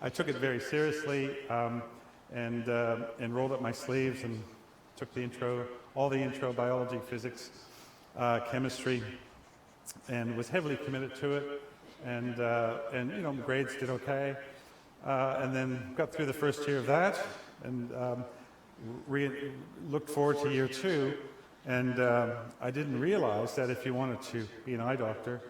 I took it very seriously and rolled up my sleeves and took all the intro biology, physics, chemistry, and was heavily committed to it. And grades did okay. And then got through the first year of that and looked forward to year 2. And I didn't realize that if you wanted to be an eye doctor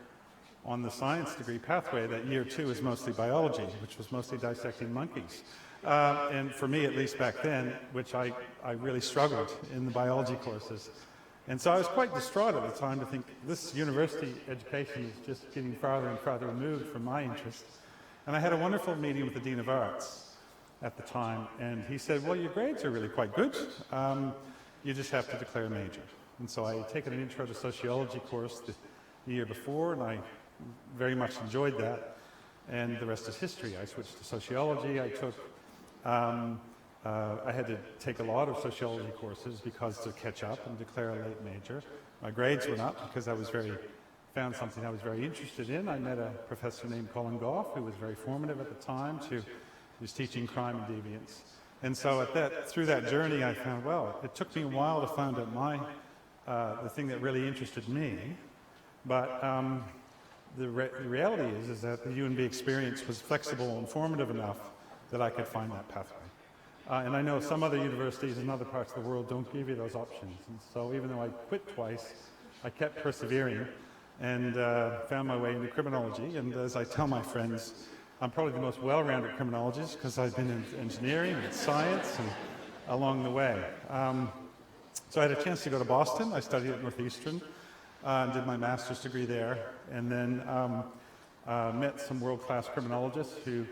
on the science degree pathway, that year 2 is mostly biology, which was mostly dissecting monkeys. And for me, at least back then, which I really struggled in the biology courses. And so I was quite distraught at the time to think this university education is just getting farther and farther removed from my interest. And I had a wonderful meeting with the Dean of Arts at the time, and he said, well, your grades are really quite good. You just have to declare a major. And so I had taken an intro to sociology course the year before, and I very much enjoyed that. And the rest is history. I switched to sociology. I had to take a lot of sociology courses because to catch up and declare a late major. My grades went up because I found something I was very interested in. I met a professor named Colin Goff, who was very formative at the time. He was teaching crime and deviance. And so through that journey, I found, well, it took me a while to find out the thing that really interested me. But the reality is that the UNB experience was flexible and formative enough that I could find that pathway. And I know some other universities in other parts of the world don't give you those options. And so even though I quit twice, I kept persevering and found my way into criminology. And as I tell my friends, I'm probably the most well-rounded criminologist because I've been in engineering and science and along the way. So I had a chance to go to Boston. I studied at Northeastern and did my master's degree there. And then met some world-class criminologists who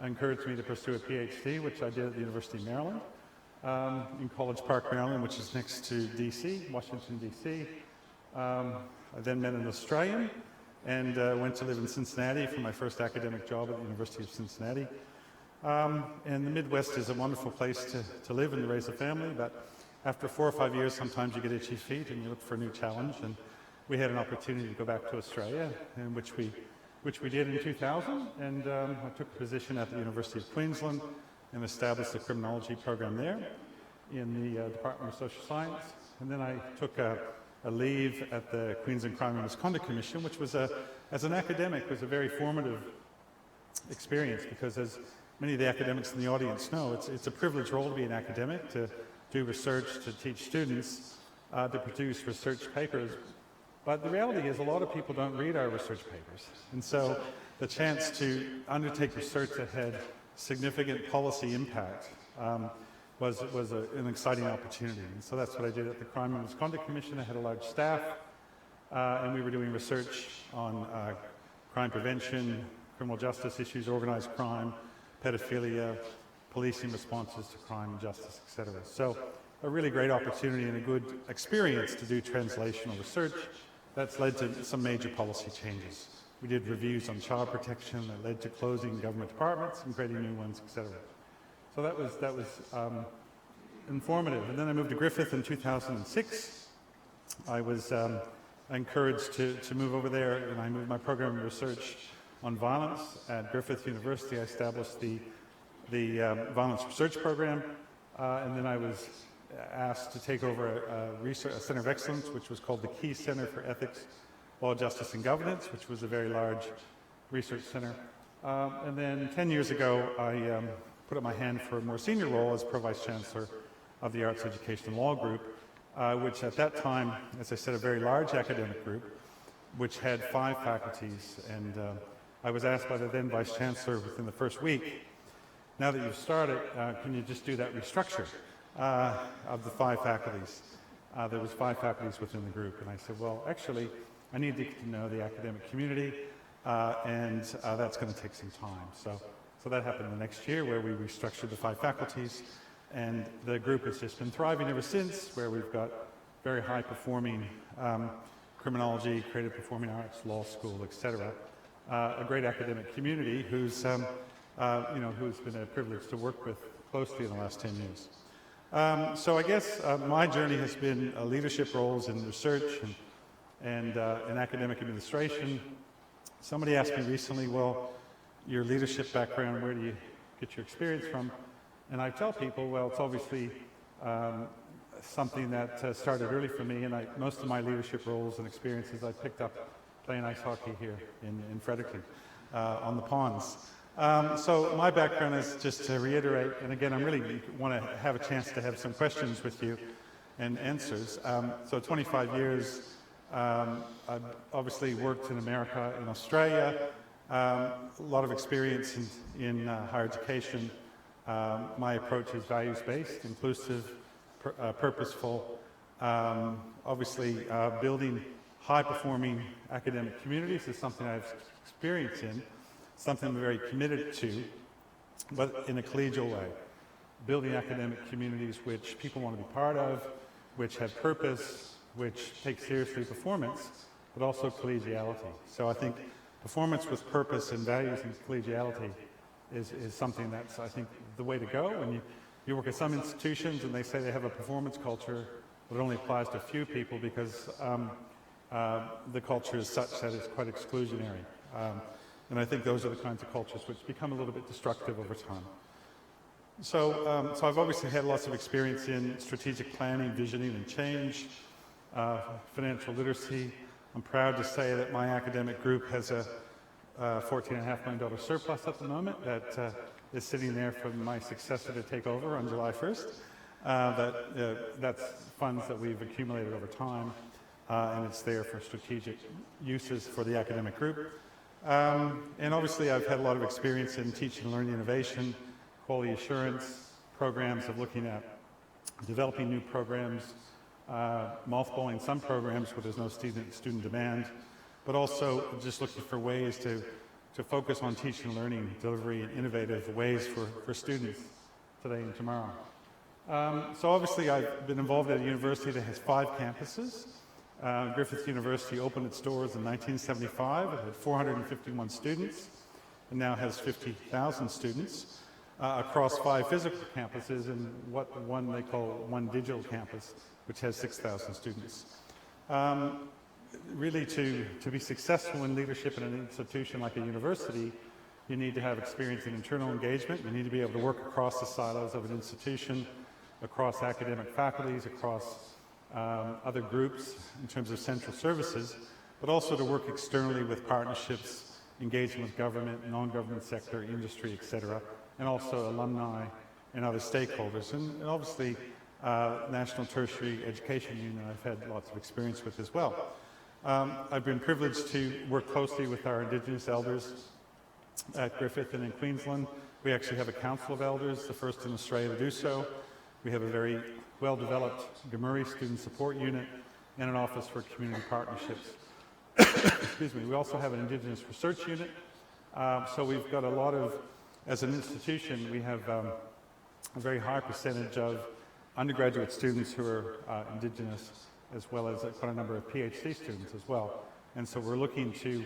encouraged me to pursue a PhD, which I did at the University of Maryland, in College Park, Maryland, which is next to DC, Washington, DC. I then met an Australian and went to live in Cincinnati for my first academic job at the University of Cincinnati. And the Midwest is a wonderful place to live and to raise a family, but after 4 or 5 years, sometimes you get itchy feet and you look for a new challenge. And we had an opportunity to go back to Australia, in which we did in 2000, and I took a position at the University of Queensland and established a criminology program there in the Department of Social Science. And then I took a leave at the Queensland Crime and Misconduct Commission, which was, as an academic, was a very formative experience because, as many of the academics in the audience know, it's a privileged role to be an academic, to do research, to teach students, to produce research papers. But the reality is a lot of people don't read our research papers. And so the chance to undertake research that had significant policy impact was an exciting opportunity. And so that's what I did at the Crime and Misconduct Commission. I had a large staff, and we were doing research on crime prevention, criminal justice issues, organized crime, pedophilia, policing responses to crime and justice, etc. So a really great opportunity and a good experience to do translational research. That's led to some major policy changes. We did reviews on child protection that led to closing government departments and creating new ones, etc. So that was informative. And then I moved to Griffith in 2006. I was encouraged to move over there, and I moved my program of research on violence at Griffith University. I established the violence research program, and then I was asked to take over a Center of Excellence, which was called the Key Center for Ethics, Law, Justice, and Governance, which was a very large research center. And then 10 years ago, I put up my hand for a more senior role as Pro-Vice-Chancellor of the Arts, Education, and Law group, which at that time, as I said, a very large academic group, which had 5 faculties. And I was asked by the then Vice-Chancellor within the first week, now that you've started, can you just do that restructure of the 5 faculties? There was 5 faculties within the group, and I said, well, actually, I need to get to know the academic community, and that's going to take some time. So that happened the next year, where we restructured the 5 faculties, and the group has just been thriving ever since, where we've got very high-performing criminology, creative performing arts, law school, etc. A great academic community who's been a privilege to work with closely in the last 10 years. So I guess my journey has been leadership roles in research and in academic administration. Somebody asked me recently, well, your leadership background, where do get your experience from? And I tell people, well, it's obviously something that started early for me, and most of my leadership roles and experiences I picked up playing ice hockey here in Fredericton on the ponds. So my background is, just to reiterate, and again, I really want to have a chance to have some questions with you and answers. So 25 years, I've obviously worked in America, in Australia, a lot of experience in higher education. My approach is values-based, inclusive, purposeful, obviously building high-performing academic communities is something I've experienced in, something I'm very committed to, but in a collegial way. Building academic communities which people want to be part of, which have purpose, which take seriously performance, but also collegiality. So I think performance with purpose and values and collegiality is something that's, I think, the way to go. When you work at some institutions and they say they have a performance culture, but it only applies to a few people because the culture is such that it's quite exclusionary. And I think those are the kinds of cultures which become a little bit destructive over time. So, so I've obviously had lots of experience in strategic planning, visioning and change, financial literacy. I'm proud to say that my academic group has a $14.5 million surplus at the moment that is sitting there for my successor to take over on July 1st. That's funds that we've accumulated over time, and it's there for strategic uses for the academic group. And obviously I've had a lot of experience in teaching and learning innovation, quality assurance, programs of looking at developing new programs, mothballing some programs where there's no student demand, but also just looking for ways to focus on teaching and learning delivery in innovative ways for students today and tomorrow. So obviously I've been involved at a university that has 5 campuses. Griffith University opened its doors in 1975. It had 451 students and now has 50,000 students across 5 physical campuses and what one they call one digital campus, which has 6,000 students. Really, to be successful in leadership in an institution like a university, you need to have experience in internal engagement. You need to be able to work across the silos of an institution, across academic faculties, across other groups in terms of central services, but also to work externally with partnerships, engaging with government, non-government sector, industry, etc., and also alumni and other stakeholders. And obviously, National Tertiary Education Union I've had lots of experience with as well. I've been privileged to work closely with our Indigenous elders at Griffith and in Queensland. We actually have a Council of Elders, the first in Australia to do so. We have a very well-developed Gamuri Student Support Unit and an Office for Community Partnerships. Excuse me. We also have an Indigenous Research Unit. So we've got a lot of, as an institution, we have a very high percentage of undergraduate students who are Indigenous, as well as quite a number of PhD students as well. And so we're looking to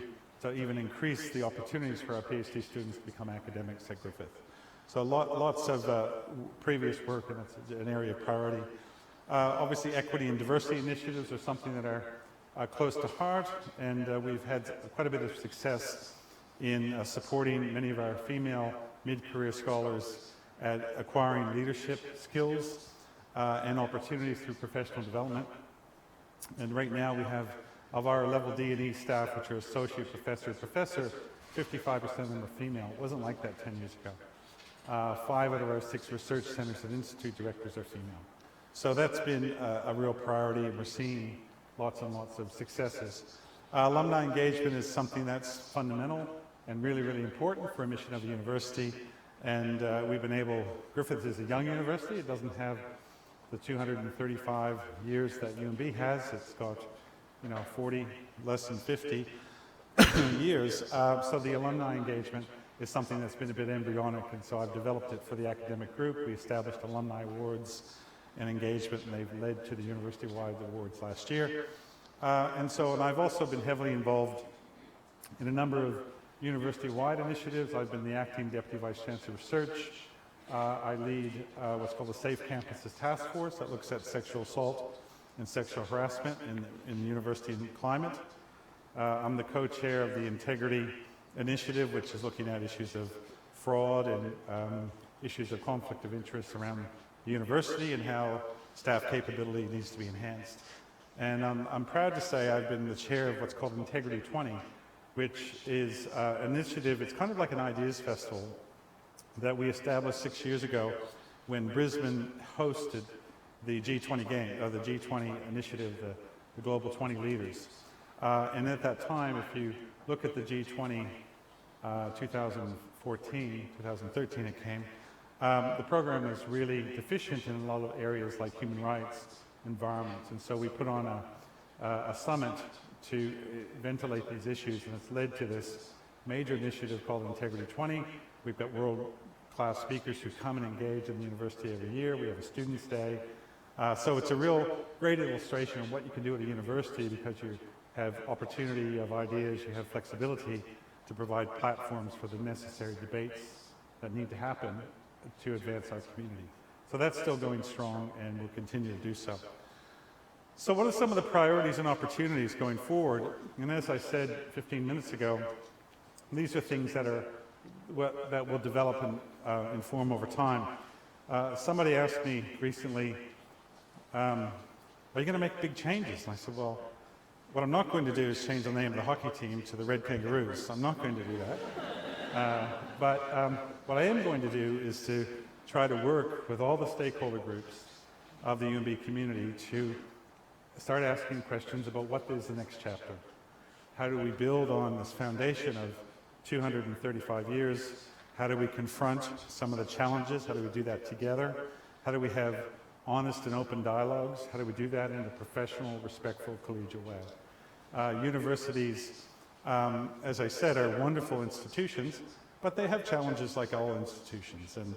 even increase the opportunities for our PhD students to become academics at Griffith. So lots of previous work, and that's an area of priority. Obviously, equity and diversity initiatives are something that are close to heart, and we've had quite a bit of success in supporting many of our female mid-career scholars at acquiring leadership skills and opportunities through professional development. And right now we have, of our level D and E staff, which are associate professor, 55% of them are female. It wasn't like that 10 years ago. 5 out of our 6 research centers and institute directors are female. So that's been a real priority, and we're seeing lots and lots of successes. Alumni engagement is something that's fundamental and really, really important for a mission of a university. And we've been able, Griffith is a young university. It doesn't have the 235 years that UNB has. It's got, 40, less than 50 years. So the alumni engagement is something that's been a bit embryonic, and so I've developed it for the academic group. We established alumni awards and engagement, and they've led to the university-wide awards last year. And I've also been heavily involved in a number of university-wide initiatives. I've been the acting Deputy Vice-Chancellor of Research. I lead what's called the Safe Campuses Task Force that looks at sexual assault and sexual harassment in the university and climate. I'm the co-chair of the Integrity Initiative, which is looking at issues of fraud and issues of conflict of interest around the university and how staff capability needs to be enhanced. And I'm proud to say I've been the chair of what's called Integrity 20, which is an initiative. It's kind of like an ideas festival that we established 6 years ago when Brisbane hosted the G20 game, or the G20 initiative, the Global 20 Leaders. And at that time, if you look at the G20 2014, 2013 it came, the program was really deficient in a lot of areas like human rights, environment, and so we put on a summit to ventilate these issues, and it's led to this major initiative called Integrity 20. We've got world-class speakers who come and engage in the university every year. We have a Students' Day. So it's a real great illustration of what you can do at a university because you have opportunity of ideas, you have flexibility to provide platforms for the necessary debates that need to happen to advance our community. So that's still going strong and will continue to do so. So what are some of the priorities and opportunities going forward? And as I said 15 minutes ago, these are things that will develop and inform over time. Somebody asked me recently, are you going to make big changes? And I said, well, what I'm not going to do is change the name of the hockey team to the Red Kangaroos. I'm not going to do that. But what I am going to do is to try to work with all the stakeholder groups of the UNB community to start asking questions about what is the next chapter. How do we build on this foundation of 235 years? How do we confront some of the challenges? How do we do that together? How do we have honest and open dialogues? How do we do that in a professional, respectful, collegial way? Universities, as I said, are wonderful institutions, but they have challenges like all institutions. And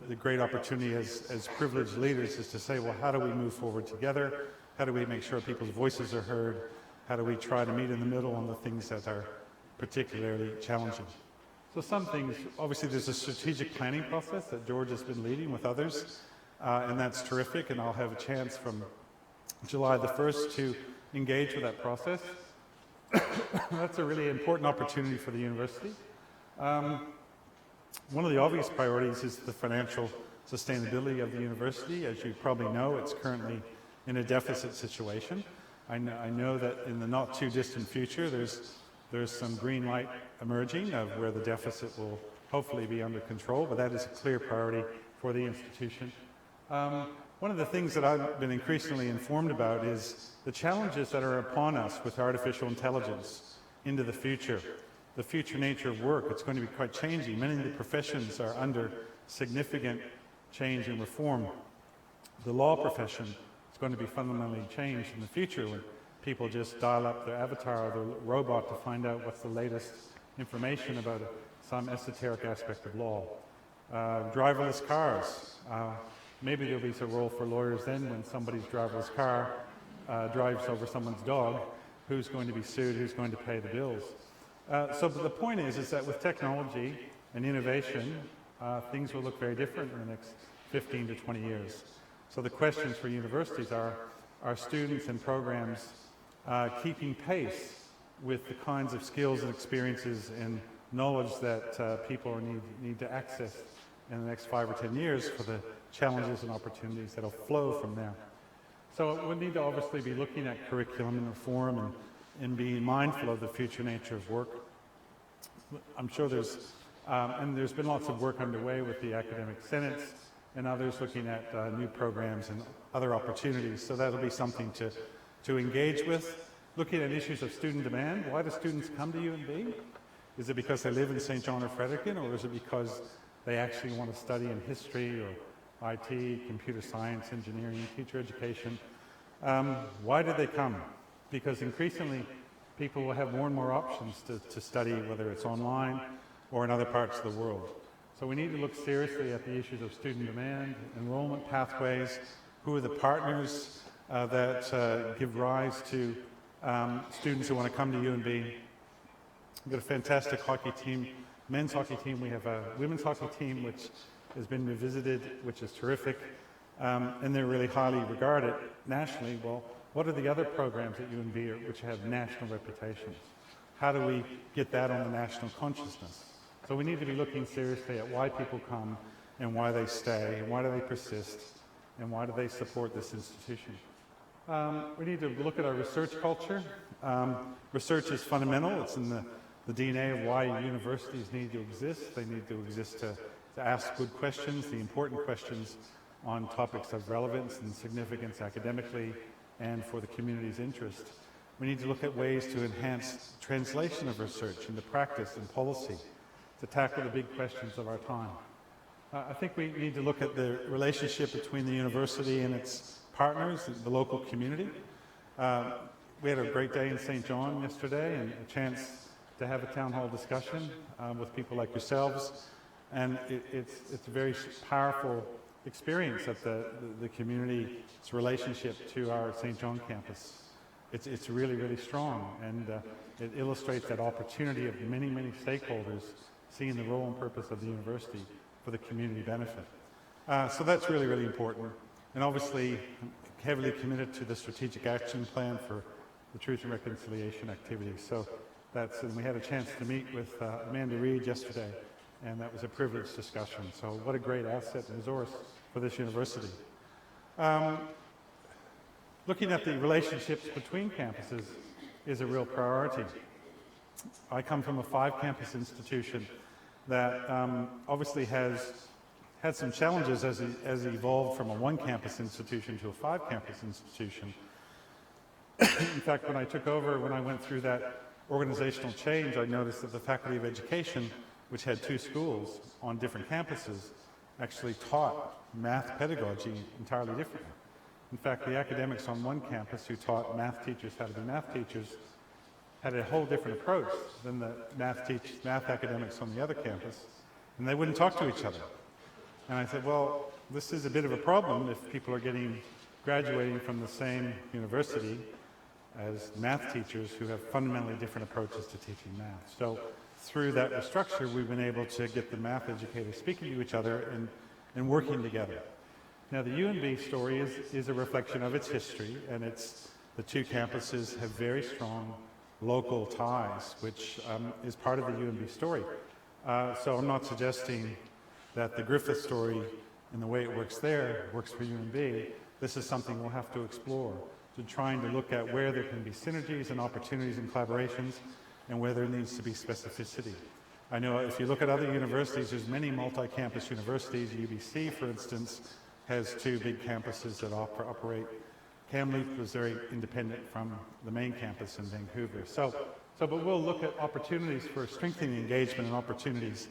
the great opportunity as privileged leaders is to say, well, how do we move forward together? How do we make sure people's voices are heard? How do we try to meet in the middle on the things that are particularly challenging? So some things, obviously there's a strategic planning process that George has been leading with others, and that's terrific, and I'll have a chance from July the 1st to engage with that process. That's a really important opportunity for the university. One of the obvious priorities is the financial sustainability of the university. As you probably know, it's currently in a deficit situation. I know that in the not too distant future there's some green light emerging of where the deficit will hopefully be under control, but that is a clear priority for the institution. One of the things that I've been increasingly informed about is the challenges that are upon us with artificial intelligence into the future nature of work. It's going to be quite changing. Many of the professions are under significant change and reform. The law profession is going to be fundamentally changed in the future when people just dial up their avatar or the robot to find out what's the latest information about some esoteric aspect of law. Driverless cars. Maybe there'll be a role for lawyers then when somebody's driverless car drives over someone's dog. Who's going to be sued? Who's going to pay the bills? So the point is that with technology and innovation, things will look very different in the next 15 to 20 years. So the questions for universities are students and programs keeping pace with the kinds of skills and experiences and knowledge that people need to access in the next 5 or 10 years for the challenges and opportunities that will flow from there. So we need to obviously be looking at curriculum and reform and being mindful of the future nature of work. I'm sure there's been lots of work underway with the academic senates and others looking at new programs and other opportunities. So that'll be something to engage with. Looking at issues of student demand. Why do students come to UNB? Is it because they live in St. John or Fredericton, or is it because they actually want to study in history or IT, computer science, engineering, teacher education? Why do they come? Because increasingly people will have more and more options to study, whether it's online or in other parts of the world. So we need to look seriously at the issues of student demand, enrollment pathways, who are the partners that give rise to students who want to come to UNB. We've got a fantastic hockey team, men's hockey team. We have a women's hockey team which has been revisited, which is terrific, and they're really highly regarded nationally. Well, what are the other programs at UNB which have national reputations? How do we get that on the national consciousness? So we need to be looking seriously at why people come and why they stay and why do they persist and why do they support this institution. We need to look at our research culture. Research is fundamental. It's in the DNA of why universities need to exist. They need to exist to ask good questions, the important questions on topics of relevance and significance academically and for the community's interest. We need to look at ways to enhance translation of research into practice and policy to tackle the big questions of our time. I think we need to look at the relationship between the university and its partners, the local community. We had a great day in St. John yesterday and a chance to have a town hall discussion with people like yourselves. And it's a very powerful experience at the community's relationship to our St. John campus. It's really, really strong, and it illustrates that opportunity of many, many stakeholders seeing the role and purpose of the university for the community benefit. So that's really, really important. And obviously, I'm heavily committed to the strategic action plan for the Truth and Reconciliation activities. So and we had a chance to meet with Amanda Reed yesterday, and that was a privileged discussion. So what a great asset and resource for this university. Looking at the relationships between campuses is a real priority. I come from a 5-campus institution that obviously has had some challenges as it evolved from a 1-campus institution to a 5-campus institution. In fact, when I took over, when I went through that organizational change, I noticed that the Faculty of Education, which had 2 schools on different campuses, actually taught math pedagogy entirely differently. In fact, the academics on one campus who taught math teachers how to be math teachers had a whole different approach than the math academics on the other campus, and they wouldn't talk to each other. And I said, well, this is a bit of a problem if people are graduating from the same university as math teachers who have fundamentally different approaches to teaching math. So through that restructure, we've been able to get the math educators speaking to each other and working together. Now, the UNB story is a reflection of its history, and the 2 campuses have very strong local ties, which is part of the UNB story. So I'm not suggesting that the Griffith story and the way it works there works for UNB. This is something we'll have to explore, to trying to look at where there can be synergies and opportunities and collaborations, and where there needs to be specificity. I know if you look at other universities, there's many multi-campus universities. UBC, for instance, has 2 big campuses that operate. Kamloops was very independent from the main campus in Vancouver. But we'll look at opportunities for strengthening engagement and opportunities,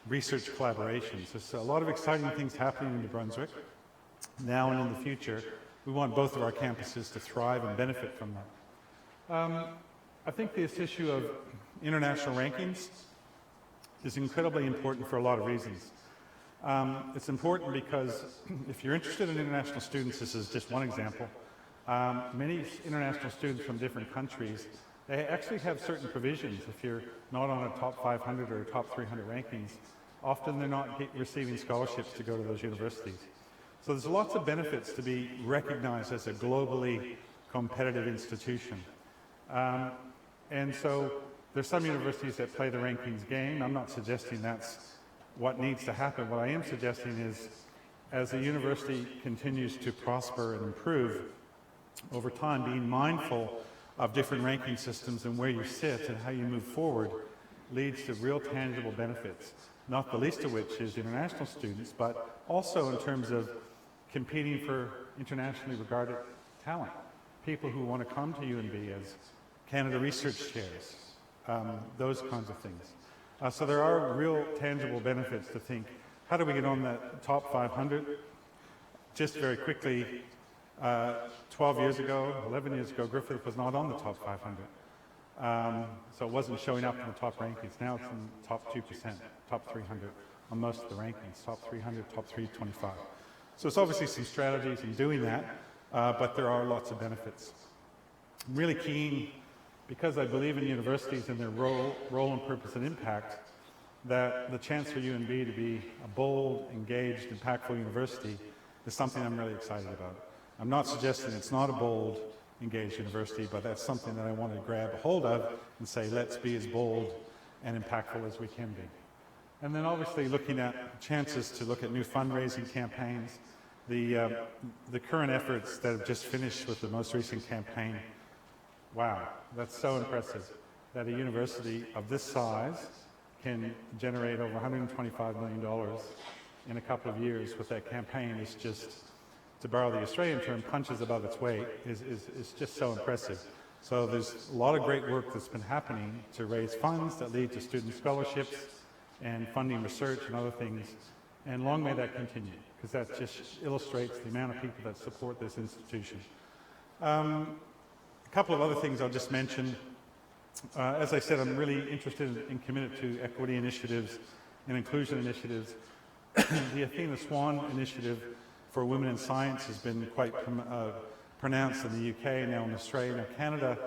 research collaborations. There's a lot of exciting things happening in New Brunswick now and in the future. We want both of our campuses to thrive and benefit from that. I think this issue of international rankings is incredibly important for a lot of reasons. It's important because if you're interested in international students, this is just one example, many international students from different countries, they actually have certain provisions. If you're not on a top 500 or top 300 rankings, often they're not receiving scholarships to go to those universities. So there's lots of benefits to be recognized as a globally competitive institution. And so there's some universities that play the rankings game. I'm not suggesting that's what needs to happen. What I am suggesting is, as the university continues to prosper and improve over time, being mindful of different ranking systems and where you sit and how you move forward leads to real tangible benefits, not the least of which is international students, but also in terms of competing for internationally regarded talent, people who want to come to UNB as Canada Research Chairs, those kinds of things. So there are real tangible benefits to think, how do we get on that top 500? Just very quickly, 12 years ago, 11 years ago, Griffith was not on the top 500. So it wasn't showing up in the top rankings. Now it's in the top 2%, top 300 on most of the rankings, top 300, top 325. So it's obviously some strategies in doing that, but there are lots of benefits. I'm really keen, because I believe in universities and their role and purpose and impact, that the chance for UNB to be a bold, engaged, impactful university is something I'm really excited about. I'm not suggesting it's not a bold, engaged university, but that's something that I want to grab a hold of and say, let's be as bold and impactful as we can be. And then obviously looking at chances to look at new fundraising campaigns. The current efforts that have just finished with the most recent campaign, wow, that's so impressive that a university of this size can generate over $125 million in a couple of years with that campaign. Is just, to borrow the Australian term, punches above its weight, is just so impressive. So there's a lot of great work that's been happening to raise funds that lead to student scholarships and funding research and other things, and long may that continue, because that just illustrates the amount of people that support this institution. A couple of other things I'll just mention. As I said, I'm really interested and committed to equity initiatives and inclusion initiatives. The Athena Swan initiative for women in science has been quite pronounced in the UK and now in Australia. Now Canada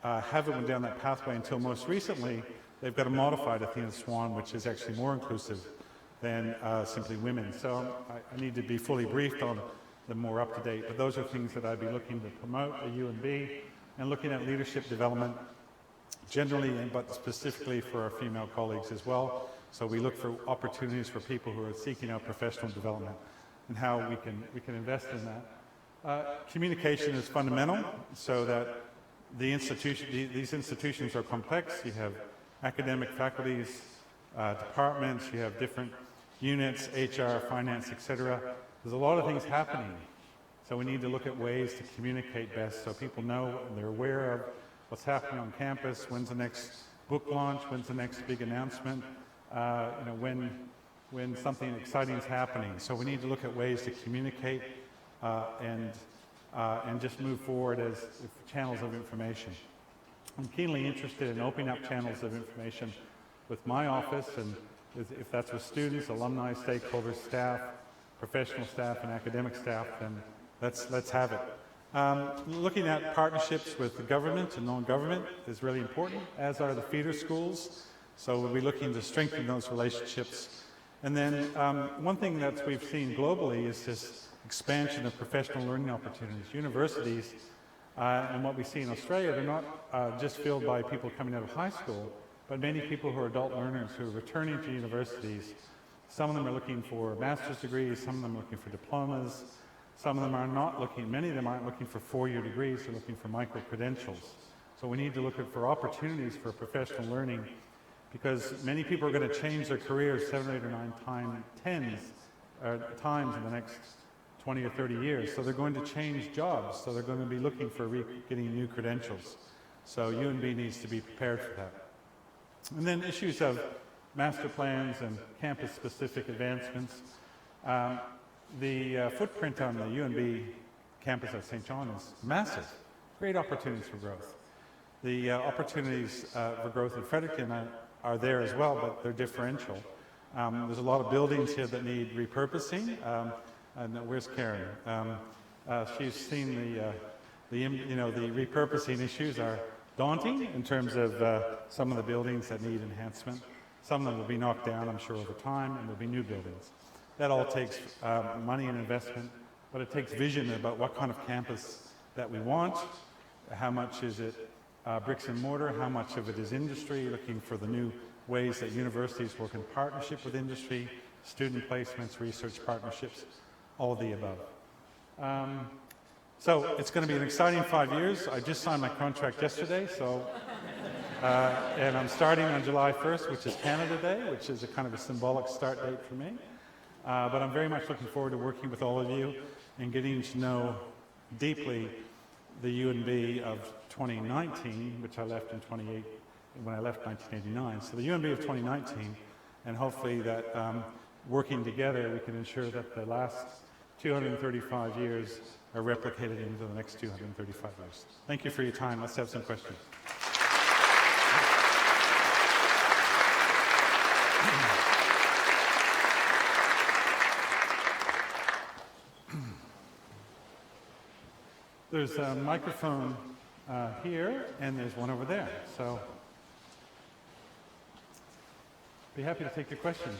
haven't went down that pathway until most recently. They've got a modified Athena Swan, which is actually more inclusive than simply women. So I need to be fully briefed on the more up-to-date, but those are things that I'd be looking to promote at UNB, and looking at leadership development generally, but specifically for our female colleagues as well. So we look for opportunities for people who are seeking out professional development and how we can invest in that. Communication is fundamental, so that these institutions are complex. You have academic faculties, departments, you have different units, HR, finance, etc. There's a lot of things happening. So we need to look at ways to communicate best so people know and they're aware of what's happening on campus, when's the next book launch, when's the next big announcement, when something exciting is happening. So we need to look at ways to communicate and just move forward as channels of information. I'm keenly interested in opening up channels of information with my office, and if that's with students, alumni, stakeholders, staff, professional staff, and academic staff, then let's have it. Looking at partnerships with the government and non-government is really important, as are the feeder schools. So we'll be looking to strengthen those relationships. And then one thing that we've seen globally is this expansion of professional learning opportunities. Universities, and what we see in Australia, they're not just filled by people coming out of high school, but many people who are adult learners who are returning to universities. Some of them are looking for master's degrees, some of them are looking for diplomas, some of them are not looking, many of them aren't looking for four-year degrees, they're looking for micro-credentials. So we need to look for opportunities for professional learning, because many people are going to change their careers 7, 8, or 9 times in the next 20 or 30 years. So they're going to change jobs, so they're going to be looking for getting new credentials. So UNB needs to be prepared for that. And then issues of master plans and campus-specific advancements. The footprint on the UNB campus at St. John is massive. Great opportunities for growth. The opportunities for growth in Fredericton are there as well, but they're differential. There's a lot of buildings here that need repurposing. And where's Karen? She's seen the repurposing issues are daunting in terms of some of the buildings that need enhancement. Some of them will be knocked down, I'm sure, over time, and there'll be new buildings. That all takes money and investment, but it takes vision about what kind of campus that we want. How much is it bricks and mortar? How much of it is industry? Looking for the new ways that universities work in partnership with industry, student placements, research partnerships, all of the above. So it's going to be an exciting 5 years. I just signed my contract yesterday, so and I'm starting on July 1st, which is Canada Day, which is a kind of a symbolic start date for me. But I'm very much looking forward to working with all of you and getting to know deeply the UNB of 2019, which I left in when I left 1989. So the UNB of 2019, and hopefully that working together we can ensure that the last 235 years are replicated into the next 235 years. Thank you for your time. Let's have some questions. There's a microphone here, and there's one over there. So, be happy to take your question.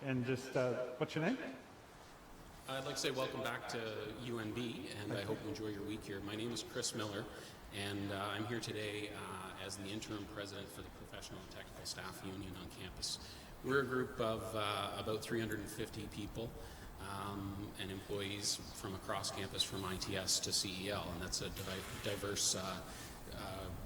And just, what's your name? I'd like to say welcome back to UNB, and I hope you enjoy your week here. My name is Chris Miller, and I'm here today as the interim president for the Professional and Technical Staff Union on campus. We're a group of about 350 people and employees from across campus, from ITS to CEL, and that's a diverse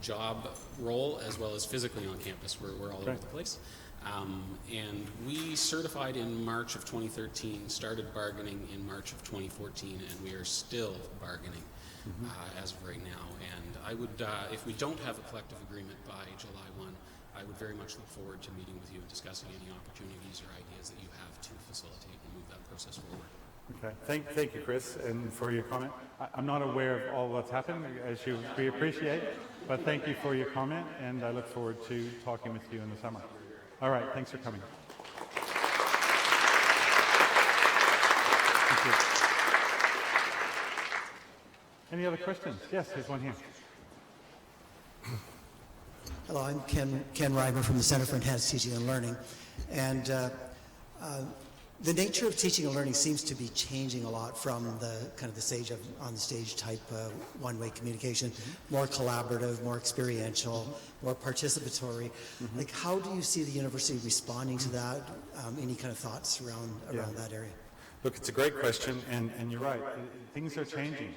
job role as well as physically on campus. We're all over the place. And we certified in March of 2013, started bargaining in March of 2014, and we are still bargaining as of right now. And I would, if we don't have a collective agreement by July 1, I would very much look forward to meeting with you and discussing any opportunities or ideas that you have to facilitate and move that process forward. Okay, thank you, Chris, and for your comment. I'm not aware of all that's happened, as we appreciate, but thank you for your comment, and I look forward to talking with you in the summer. All right, thanks for coming. Thank you. Any other questions? Yes, there's one here. Hello, I'm Ken Reimer from the Center for Enhanced Teaching and Learning, and the nature of teaching and learning seems to be changing a lot from the kind of the stage of on the stage type one-way communication, more collaborative, more experiential, more participatory. Like, how do you see the university responding to that? Any kind of thoughts around that area? Look, it's a great question, and you're right. Things are changing.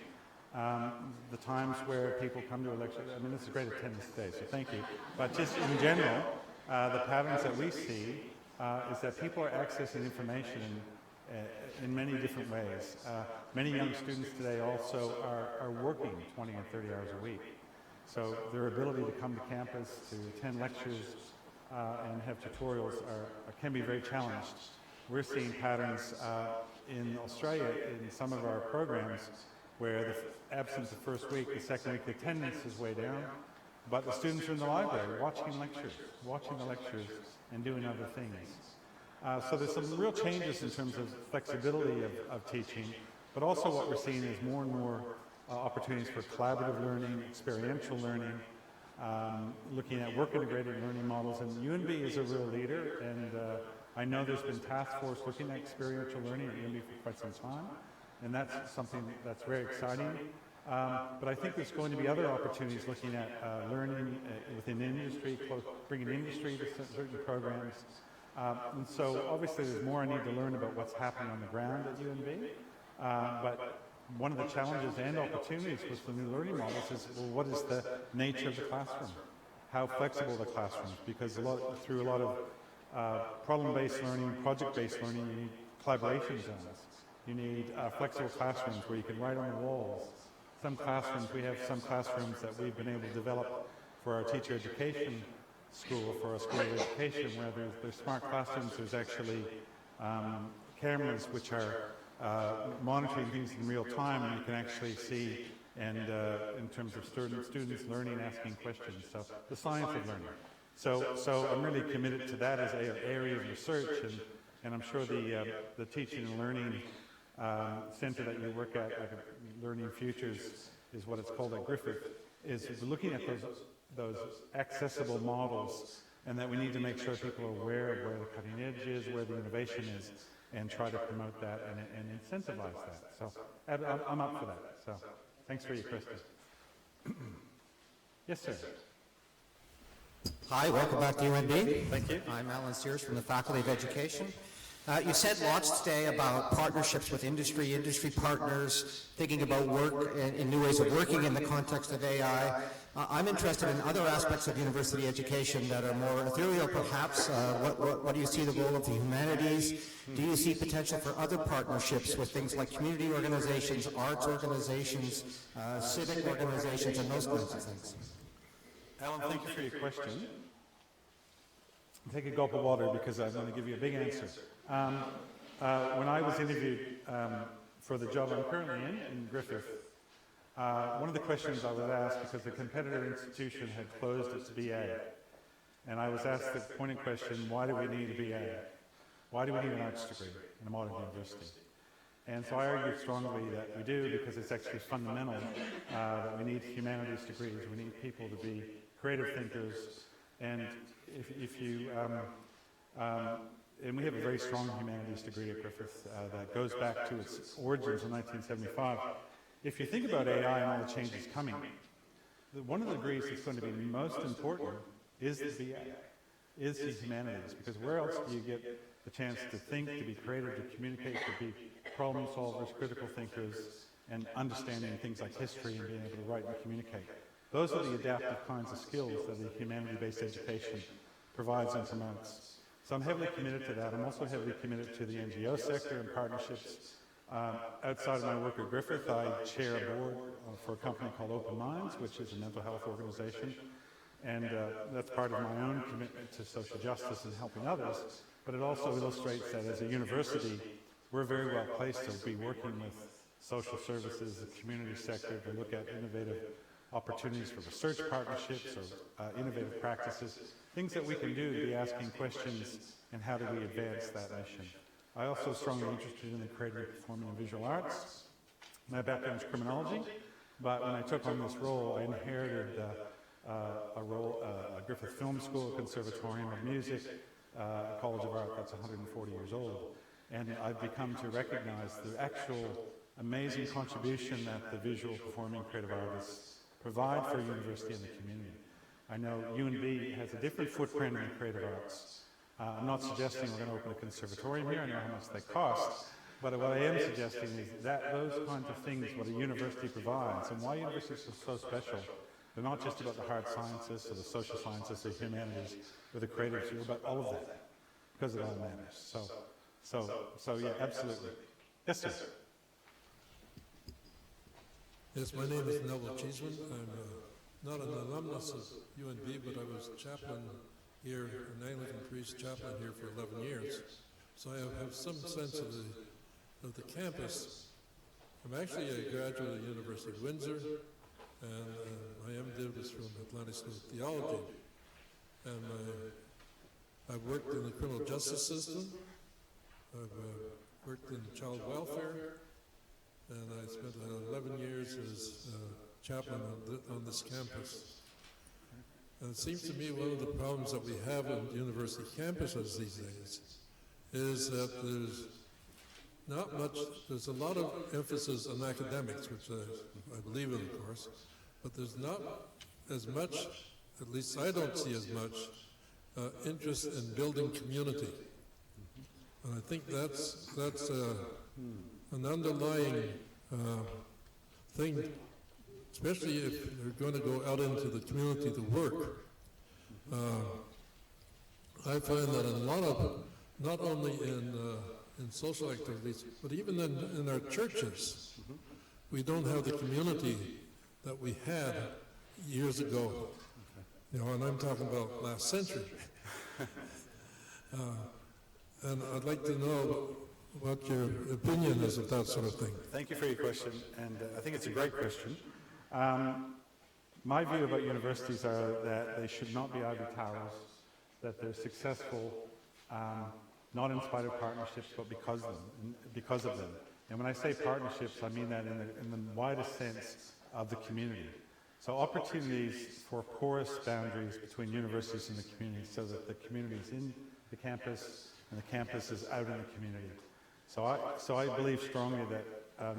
The times where people come to a lecture, I mean, this is great attendance today, so thank you. But just in general, the patterns that we see is that people are accessing information in many different ways. Many young students today also are working 20 and 30 hours a week. So their ability to come to campus, to attend lectures, and have tutorials can be very challenged. We're seeing patterns in Australia in some of our programs where the absence the first week, the second week, the attendance is way down, but the students are in the library watching the lectures and doing other things. So there's some real changes in terms of flexibility of teaching, but also what we're seeing is more and more opportunities for collaborative learning, experiential learning, looking at work-integrated learning models, and UNB is a real leader, and I know there's been task force looking at experiential learning at UNB for quite some time, and that's something that's very exciting. But I think there's going to be other opportunities looking at learning within industry, bringing industry to certain programs. And so obviously there's more I need to learn about what's happening on the ground at UNB. But one of the challenges and opportunities with the new learning models is, well, what is the nature of the classroom? How flexible are the classrooms? Because through a lot of problem-based learning, project-based learning, you need collaboration zones. You need flexible classrooms where you can write on the walls. We have some classrooms that we've been able to develop for our teacher education school, for our school of education, where there's smart classrooms. There's actually cameras which are monitoring things in real time, and you can actually see, and in terms of students learning, asking questions. So the science of learning. So I'm really committed to that as an area of research, and I'm sure the teaching and learning center that you work at, like Learning Futures is what it's called at Griffith, is looking at those accessible models, and that we need to make sure people are aware of where the cutting edge is, where the innovation is, and try to promote that and incentivize that. So I'm up for that. So thanks for your question. Yes, sir. Hi, welcome back to UNB. Thank you. I'm Alan Sears from the Faculty of Education. You said lots today about partnerships with industry partners, thinking about work and new ways of working in the context of AI. I'm interested in other aspects of university education that are more ethereal, perhaps. What do you see the role of the humanities? Do you see potential for other partnerships with things like community organizations, arts organizations, civic organizations, and those kinds of things? Alan, thank you for your question. Take a gulp of water because I'm going to give you a big answer. When I was interviewed for the job I'm currently in Griffith, one of the questions I was asked, because the competitor institution had closed its BA, and I was asked the pointed question, why do we need a BA? Why do we need an arts degree in a modern university? And so I argued strongly that we do, because it's actually fundamental that we need humanities degrees. We need people to be creative thinkers, and if you and we have a very strong humanities degree at Griffith that goes back to its origins in 1975. If you think about AI and all the changes coming, one of the degrees that's going to be most important is the BA. is the humanities, because where else do you get the chance to think, to be creative, to communicate, to be problem solvers, critical thinkers, and understanding things like history and being able to write and communicate. Those are the adaptive kinds of skills that the humanity-based education provides and promotes. So I'm heavily committed to that. I'm also heavily committed to the NGO sector and partnerships. Outside of my work at Griffith, I chair a board for a company called Open Minds, which is a mental health organization. And that's part of my own commitment to social justice and helping others. But it also illustrates that as a university, we're very well placed to be working with social services, the community sector, to look at innovative opportunities for research partnerships or innovative practices, things that we can do to be asking questions and how do we advance that mission. I also strongly interested in the creative, performing, and visual arts. My background is criminology, but when I took on this role, I inherited a Griffith Film School, a Conservatorium of Music, a College of Art that's 140 years old. And I've become to recognize the actual amazing contribution that the visual, performing, creative artists provide for a university and the community. I know UNB has a different footprint in the creative arts. I'm not suggesting we're going to open a conservatorium here. I know how much they cost. But what I am suggesting is that those kinds of things, what a university provides, and why universities are so special, they're not just about the hard sciences or the social sciences or humanities or the creatives, they're about all of that, because it all matters. So yeah, absolutely. Yes, sir. Yes, my name is Neville Cheeseman. I'm not an alumnus of UNB, but I was chaplain here, an Anglican priest chaplain here for 11 years. So I have some sense of the campus. I'm actually a graduate of the University of Windsor, and my MDiv is from Atlantic School of Theology. And I've worked in the criminal justice system. I've worked in child welfare, and I spent 11 years as chaplain on this campus. And it seems to me one of the problems that we have on university campuses these days is that there's a lot of emphasis on academics, which I believe in, of course, but there's not as much, at least I don't see as much, interest in building community. And I think that's an underlying thing, especially if you're going to go out into the community to work. I find that a lot of, not only in social activities, but even in our churches, we don't have the community that we had years ago. You know, and I'm talking about last century. And I'd like to know what your opinion is of that sort of thing. Thank you for your question, and I think it's a great question. My view about universities are that they should not be ivory towers, that they're successful not in spite of partnerships, but because of them. And when I say partnerships, I mean that in the widest sense of the community. So opportunities for porous boundaries between universities and the community, so that the community is in the campus and the campus is out in the community. So I believe strongly that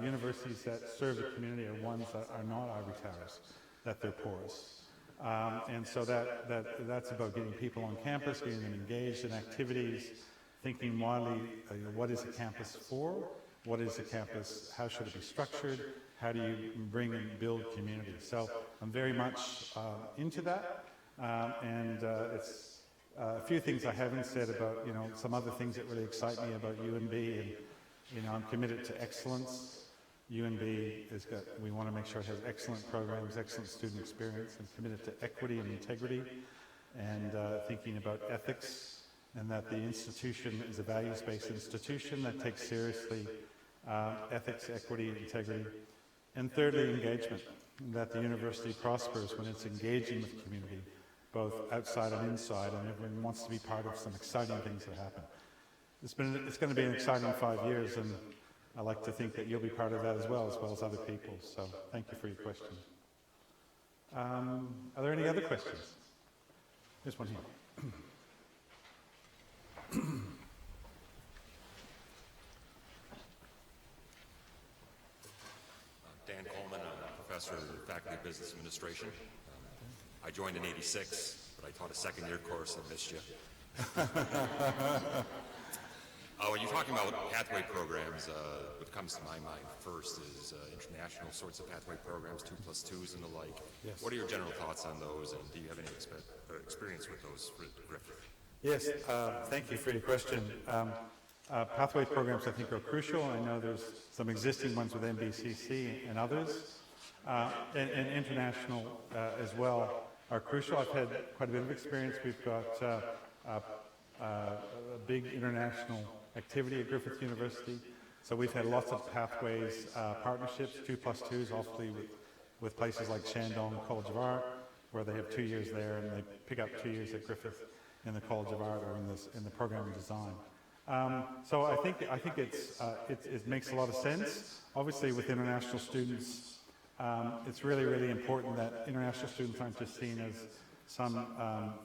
universities that serve the community are ones that are not ivory towers, that they're porous. And so that's about getting people on campus, getting them engaged in activities, thinking widely, what is a campus for? What is a campus? How should it be structured? How do you bring and build community? So I'm very much into that. It's a few things I haven't said about, some other things that really excite me about UNB. And, I'm committed to excellence. UNB we want to make sure it has excellent programs, excellent student experience, and committed to equity and integrity, and thinking about ethics, and that the institution is a values-based institution that takes seriously ethics, equity, and integrity. And thirdly, engagement, that the university prospers when it's engaging with the community, both outside and inside, and everyone wants to be part of some exciting things that happen. It's going to be an exciting 5 years, and I like to think that you'll be part of that as well as other people. So thank you for your question. Are there any other questions? There's one here. Dan Coleman, I'm a professor in the Faculty of Business Administration. I joined in '86, but I taught a second-year course. I missed you. When you're talking about pathway programs, what comes to my mind first is international sorts of pathway programs, 2+2s and the like. Yes. What are your general thoughts on those, and do you have any experience with those, Griffith? Yes, thank you for your question. Pathway programs, I think, are crucial. I know there's some existing ones with NBCC and others, and international as well are crucial. I've had quite a bit of experience. We've got a big international activity at Griffith University, so we've had lots of pathways partnerships, 2+2s, awfully with places like Shandong College of Art, where they have 2 years there, and they pick up 2 years at Griffith in the College of Art or in the program of design. So I think it makes a lot of sense. Obviously, with international students, it's really important that international students aren't just seen as some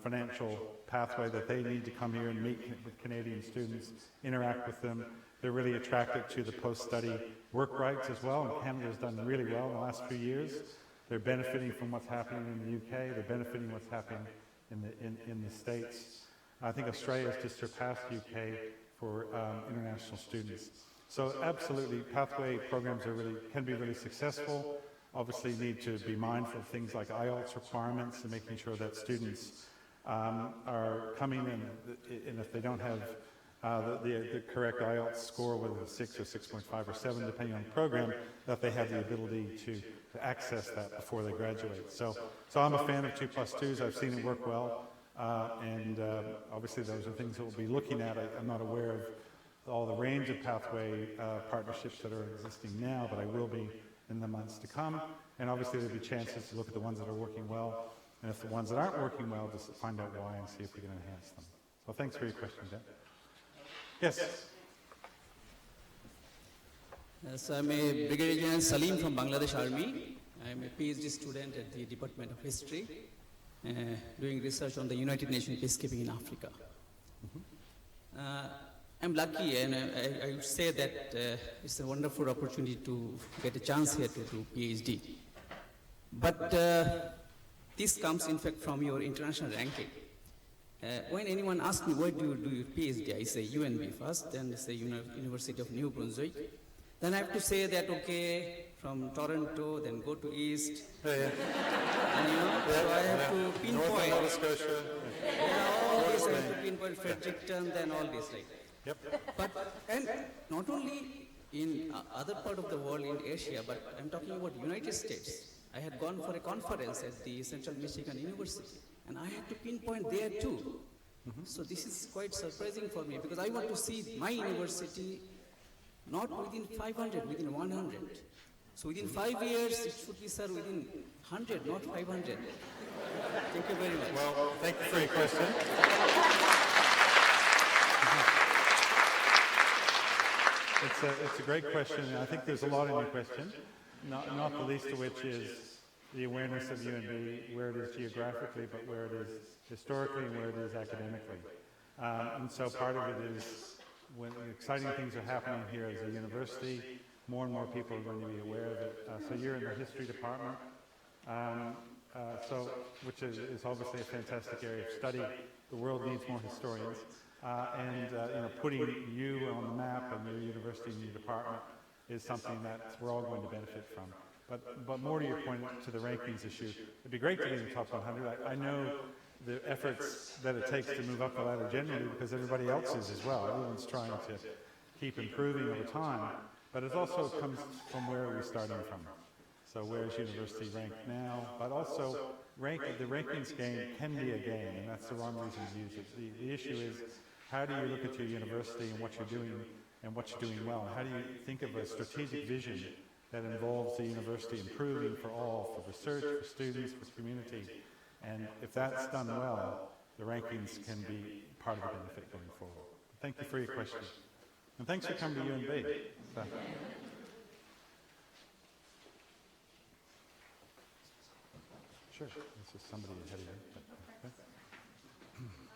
financial pathway that they need to come here and meet with Canadian students, interact with them. They're really attracted to the post-study work rights as well, and Canada's done really well in the last few years. They're benefiting from what's happening in the UK. They're benefiting what's happening in the States. I think Australia has just surpassed UK for international students. So absolutely, pathway programs can be really successful. Obviously need to be mindful of things like IELTS requirements and making sure that students are coming in, and if they don't have the correct IELTS score, whether it's 6 or 6.5 or 7, depending on the program, that they have the ability to access that before they graduate. So I'm a fan of 2+2s. I've seen it work well, and obviously those are things that we'll be looking at. I'm not aware of all the range of pathway partnerships that are existing now, but I will be in the months to come, and obviously there'll be chances to look at the ones that are working well, and if the ones that aren't working well, just find out why and see if we can enhance them. So thanks for your question, Dan. Yes? Yes, I'm a Brigadier General Salim from Bangladesh Army. I'm a PhD student at the Department of History, doing research on the United Nations peacekeeping in Africa. I'm lucky, and I would say that it's a wonderful opportunity to get a chance here to do PhD. But this comes, in fact, from your international ranking. When anyone asks me, where do you do your PhD, I say UNB first, then I say University of New Brunswick. Then I have to say that, okay, from Toronto, then go to East. Yeah. And so I have to pinpoint. North Nova Scotia. All this, I have to pinpoint Fredericton, then all this, right? Yep. And not only in other part of the world, in Asia, but I'm talking about United States. I had gone for a conference at the Central Michigan University, and I had to pinpoint there too. So this is quite surprising for me, because I want to see my university not within 500, within 100. So within 5 years, it should be, sir, within 100, not 500. Thank you very much. Well, thank you for your question. It's a great question, and I think there's a lot in your question, not the least of which is the awareness of UNB, where it is geographically, but where it is historically and where it is academically. And so part of it is when exciting things are happening here as a university, more and more people are going to be aware of it. So you're in the history department, which is obviously a fantastic area of study. The world needs more historians. Putting you on the map and your university and your department is something that we're all going to benefit from. But more to your point, to the rankings issue, it'd be great to be in the top 100. I know the efforts that it takes to move up the ladder generally, because everybody else is as well. Everyone's trying to keep improving over time, but it also comes from where we're starting from. So where's university ranked now? But also, the rankings game can be a game, and that's the wrong reason to use it. The issue is, how do you look at your university and what you're doing and what you're doing well? How do you think of a strategic vision that involves the university improving for all, for research, for students, for community? And if that's done well, the rankings can be part of the benefit going forward. Thank you for your question. And thanks for coming to UNB. Sure. This is somebody ahead of you.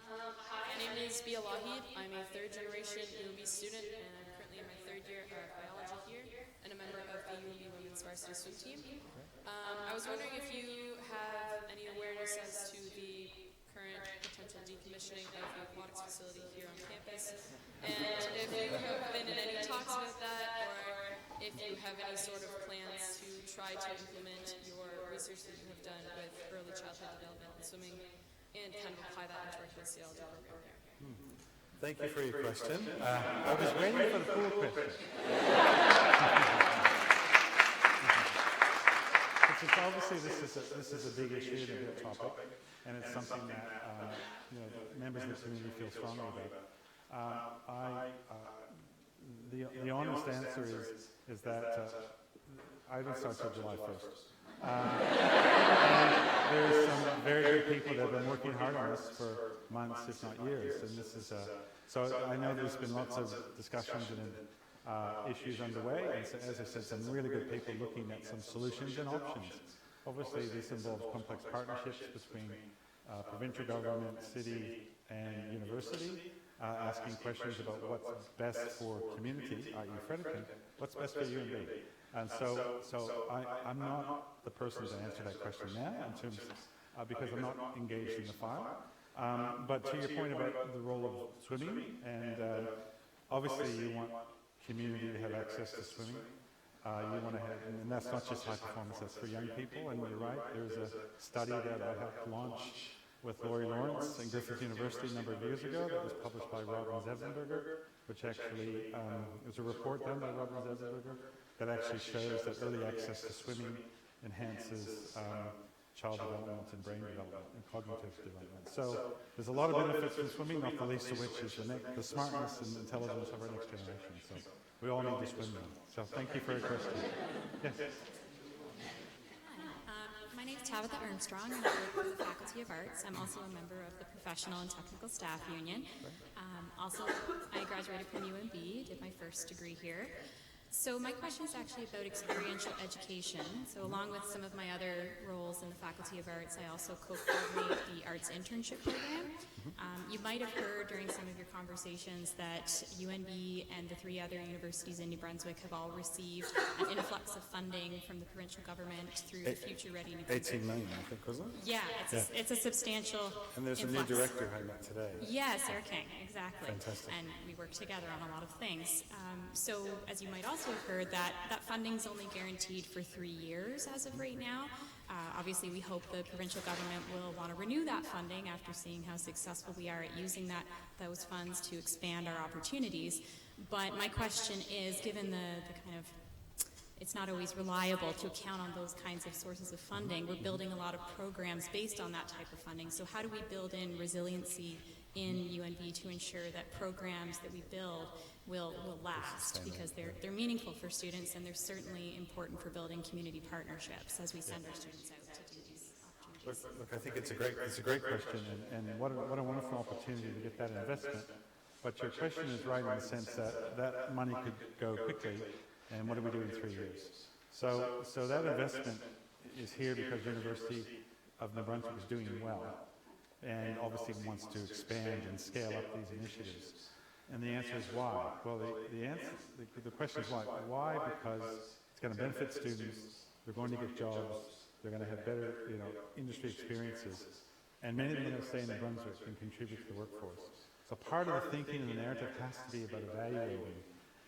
Hi, my name is Bia Lahid. I'm a third-generation UNB student, and I'm currently in my third year of biology here, and a member of the UNB Women's Varsity Swim Team. I was wondering if you have any awareness as to the current potential decommissioning of the aquatics facility here on campus. And if you have been in any talks about that, or if you have any sort of plans to try to implement your research that you have done with early childhood development and swimming, and kind of apply that into our kinesiology program there. Thank you for your question. I was waiting for the pool question. It's obviously this is a big issue and a big topic, and it's something that members of the community feel strongly about. The honest answer is that I don't start till July 1st. And there's some very good people that have been working hard on this for months, if not years, and this is so I know there's been lots of discussions and issues underway, and so, as I said, some really good people looking at some solutions and options. Obviously, this involves complex partnerships between provincial government, city, and university, asking questions about what's best for community, i.e. Fredericton, what's best for UNB. And so I'm not the person to answer that question now, in terms because I'm not engaged in the file. But to your point about the role of swimming, and obviously you want community to have access to swimming. You want to have, and that's not just high performance, that's for young people. And you're right, there's a study that I helped launch with Laurie Lawrence and Griffith University a number of years ago that was published by Robin Zevenberger, which actually was a report done by Robin Zevenberger that actually shows that early access to swimming enhances child development and brain development and cognitive development. So there's a lot of benefits from swimming, not the least of which is the smartness and intelligence of our next generation. So we all need to swim now. So thank you for your question. Yes. My name is Tabitha Armstrong, and I work with the Faculty of Arts. I'm also a member of the Professional and Technical Staff Union. Also, I graduated from UNB, did my first degree here. So my question is actually about experiential education. So along with some of my other roles in the Faculty of Arts, I also co-coordinate the Arts Internship Program. You might have heard during some of your conversations that UNB and the 3 other universities in New Brunswick have all received an influx of funding from the provincial government through the Future Ready New Brunswick. 18 million, I think, was it? Yeah, it's a substantial And there's influx. a new director I met today. Yes, Sarah King, exactly. Fantastic. And we work together on a lot of things. So as you might also have heard, that funding's only guaranteed for 3 years as of right now. Obviously, we hope the provincial government will want to renew that funding after seeing how successful we are at using those funds to expand our opportunities. But my question is, given the kind of, it's not always reliable to count on those kinds of sources of funding, we're building a lot of programs based on that type of funding. So how do we build in resiliency in UNB to ensure that programs that we build will last, because they're meaningful for students, and they're certainly important for building community partnerships as we send our students out to do these opportunities. Look, I think it's a great question, and what a wonderful opportunity to get that investment. But your question is right in the sense that money could go quickly, and what do we do in 3 years? So that investment is here because University of New Brunswick is doing well, and obviously wants to expand and scale up these initiatives. And the answer is why? Well, the question is why? Why? Because it's going to benefit students. They're going to get jobs. They're going to have better, industry experiences, and many of them are going to stay in New Brunswick and contribute to the workforce. So part of the thinking and the narrative has to be about evaluating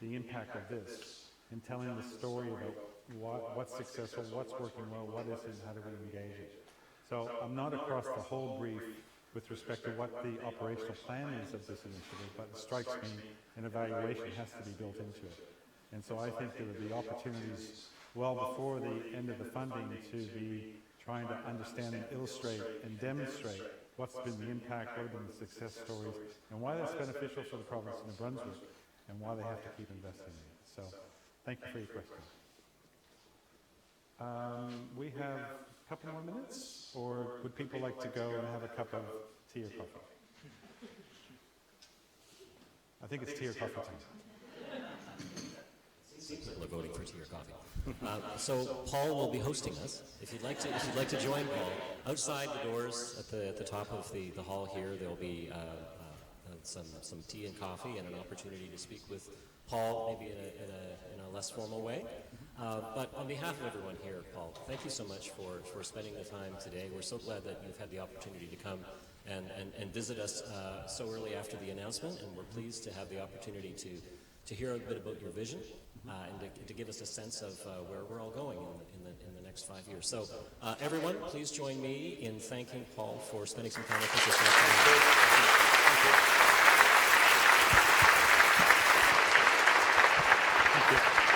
the impact of this and telling the story about what's successful, what's working well, what isn't, how do we engage it. So I'm not across the whole brief with respect to what the operational plan is of this initiative, but it strikes me an evaluation has to be built into it. And so I think there would be opportunities well before the end of the funding to be trying to understand and illustrate and demonstrate what's been the impact, what have been the success stories, and why that's beneficial for the province of New Brunswick, and why they have to keep investing in it. So thank you for your question. We have a couple more minutes, or would people like to go and have a cup of tea or coffee? I think it's tea or coffee time. People are voting for tea or coffee. So Paul will be hosting us. If you'd like to join Paul, outside the doors at the top of the hall here, there will be some tea and coffee and an opportunity to speak with Paul, maybe in a less formal way. But on behalf of everyone here, Paul, thank you so much for spending the time today. We're so glad that you've had the opportunity to come and visit us so early after the announcement, and we're pleased to have the opportunity to hear a bit about your vision and to give us a sense of where we're all going in the next 5 years. So everyone, please join me in thanking Paul for spending some time with us this afternoon. Thank you.